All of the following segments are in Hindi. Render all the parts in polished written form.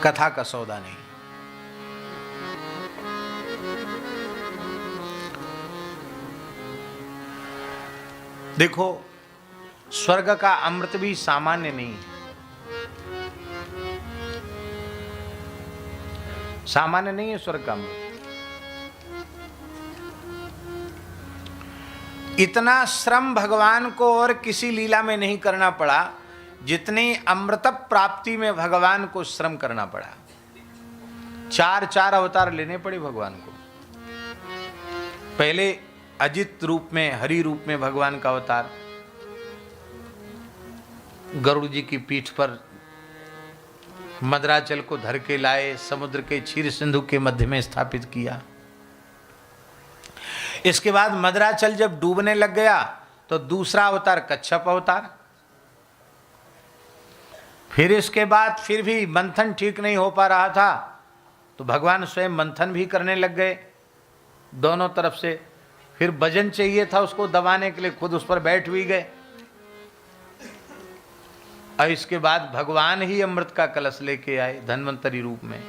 कथा का सौदा नहीं। देखो, स्वर्ग का अमृत भी सामान्य नहीं है। सामान्य नहीं है स्वर्ग का अमृत। इतना श्रम भगवान को और किसी लीला में नहीं करना पड़ा जितनी अमृत प्राप्ति में भगवान को श्रम करना पड़ा। 4 अवतार लेने पड़े भगवान को। पहले अजित रूप में, हरि रूप में भगवान का अवतार, गरुड़ जी की पीठ पर मदराचल को धर के लाए, समुद्र के क्षीर सिंधु के मध्य में स्थापित किया। इसके बाद मदराचल जब डूबने लग गया तो दूसरा अवतार कच्छप अवतार। फिर इसके बाद फिर भी मंथन ठीक नहीं हो पा रहा था तो भगवान स्वयं मंथन भी करने लग गए दोनों तरफ से। फिर वजन चाहिए था उसको दबाने के लिए, खुद उस पर बैठ भी गए। और इसके बाद भगवान ही अमृत का कलश लेके आए धन्वंतरी रूप में।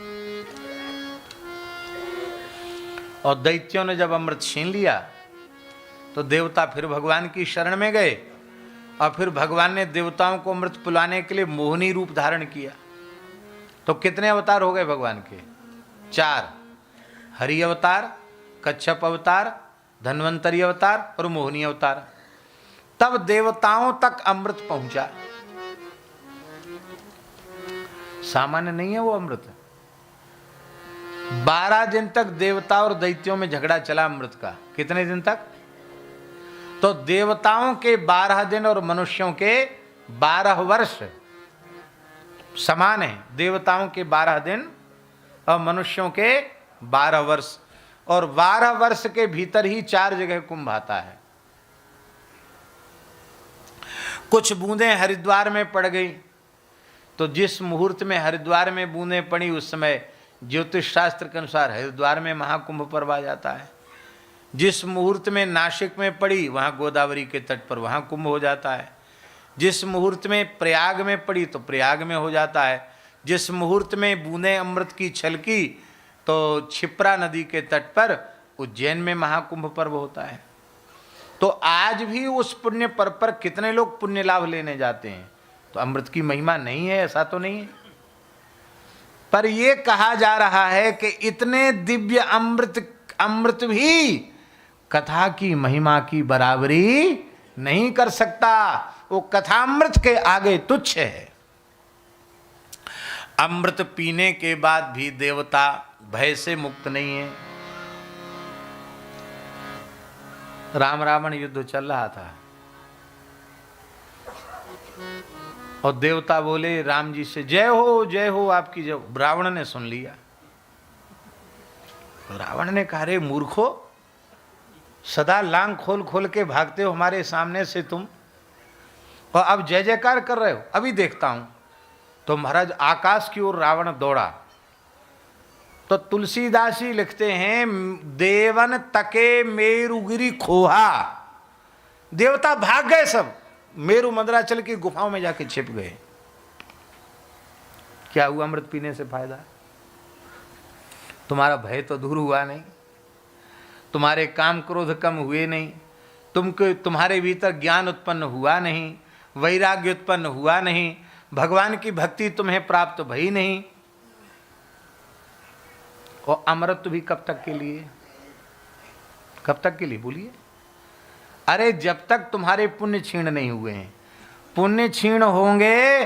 और दैत्यों ने जब अमृत छीन लिया तो देवता फिर भगवान की शरण में गए और फिर भगवान ने देवताओं को अमृत पिलाने के लिए मोहिनी रूप धारण किया। तो कितने अवतार हो गए भगवान के? 4। हरि अवतार, कच्छप अवतार, धन्वंतरी अवतार और मोहिनी अवतार। तब देवताओं तक अमृत पहुंचा। सामान्य नहीं है वो अमृत। 12 दिन तक देवता और दैत्यों में झगड़ा चला अमृत का। कितने दिन तक? तो देवताओं के 12 दिन और मनुष्यों के 12 वर्ष समान है। देवताओं के 12 दिन और मनुष्यों के 12 वर्ष। और 12 वर्ष के भीतर ही 4 जगह कुंभ आता है। कुछ बूंदें हरिद्वार में पड़ गई तो जिस मुहूर्त में हरिद्वार में बूंदें पड़ी उस समय ज्योतिष शास्त्र के अनुसार हरिद्वार में महाकुंभ पर्व आ जाता है। जिस मुहूर्त में नासिक में पड़ी वहाँ गोदावरी के तट पर वहाँ कुंभ हो जाता है। जिस मुहूर्त में प्रयाग में पड़ी तो प्रयाग में हो जाता है। जिस मुहूर्त में बूंदें अमृत की छलकी तो क्षिप्रा नदी के तट पर उज्जैन में महाकुंभ पर्व होता है। तो आज भी उस पुण्य पर्व पर कितने लोग पुण्य लाभ लेने जाते हैं। तो अमृत की महिमा नहीं है ऐसा तो नहीं है, पर यह कहा जा रहा है कि इतने दिव्य अमृत भी कथा की महिमा की बराबरी नहीं कर सकता। वो कथामृत के आगे तुच्छ है। अमृत पीने के बाद भी देवता भय से मुक्त नहीं है। राम रावण युद्ध चल रहा था और देवता बोले राम जी से जय हो आपकी जय। रावण ने सुन लिया। तो रावण ने कहा रे मूर्खो, सदा लांग खोल खोल के भागते हो हमारे सामने से तुम, और अब जय जयकार कर रहे हो। अभी देखता हूं। तो महाराज आकाश की ओर रावण दौड़ा। तो तुलसीदास जी लिखते हैं देवन तके मेरुगिरी खोहा। देवता भाग गए सब, मेरु मदराचल की गुफाओं में जाके छिप गए। क्या हुआ अमृत पीने से फायदा? तुम्हारा भय तो दूर हुआ नहीं, तुम्हारे काम क्रोध कम हुए नहीं, तुम्हारे भीतर ज्ञान उत्पन्न हुआ नहीं, वैराग्य उत्पन्न हुआ नहीं, भगवान की भक्ति तुम्हें प्राप्त भई नहीं। और अमृत भी कब तक के लिए? कब तक के लिए बोलिए? अरे जब तक तुम्हारे पुण्य क्षीण नहीं हुए हैं। पुण्य क्षीण होंगे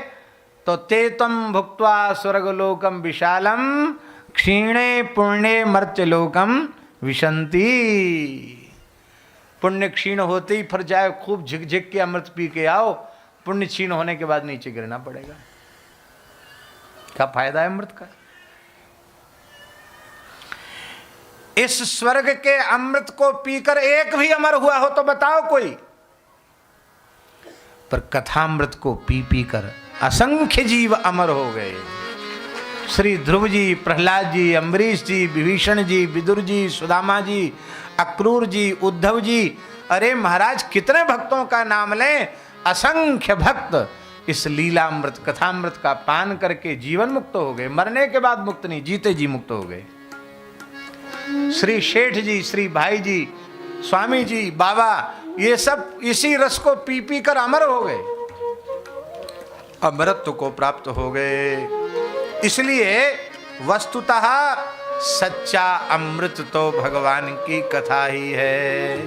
तो ते तम भुक्त्वा स्वर्गलोकम विशालम क्षीणे पुण्य मर्त्यलोकम विशंति। पुण्य क्षीण होते ही फिर जाए खूब झिक के अमृत पी के आओ, पुण्य क्षीण होने के बाद नीचे गिरना पड़ेगा। क्या फायदा है अमृत का? इस स्वर्ग के अमृत को पीकर एक भी अमर हुआ हो तो बताओ कोई? पर कथामृत को पी पी कर असंख्य जीव अमर हो गए। श्री ध्रुव जी, प्रहलाद जी, अम्बरीश जी, विभीषण जी, विदुर जी, सुदामा जी, अक्रूर जी, उद्धव जी, अरे महाराज कितने भक्तों का नाम लें। असंख्य भक्त इस लीलामृत कथामृत का पान करके जीवन मुक्त हो गए। मरने के बाद मुक्त नहीं, जीते जी मुक्त हो गए। श्री शेठ जी, श्री भाई जी, स्वामी जी, बाबा, ये सब इसी रस को पी पी कर अमर हो गए, अमरत्व को प्राप्त हो गए। इसलिए वस्तुतः सच्चा अमृत तो भगवान की कथा ही है।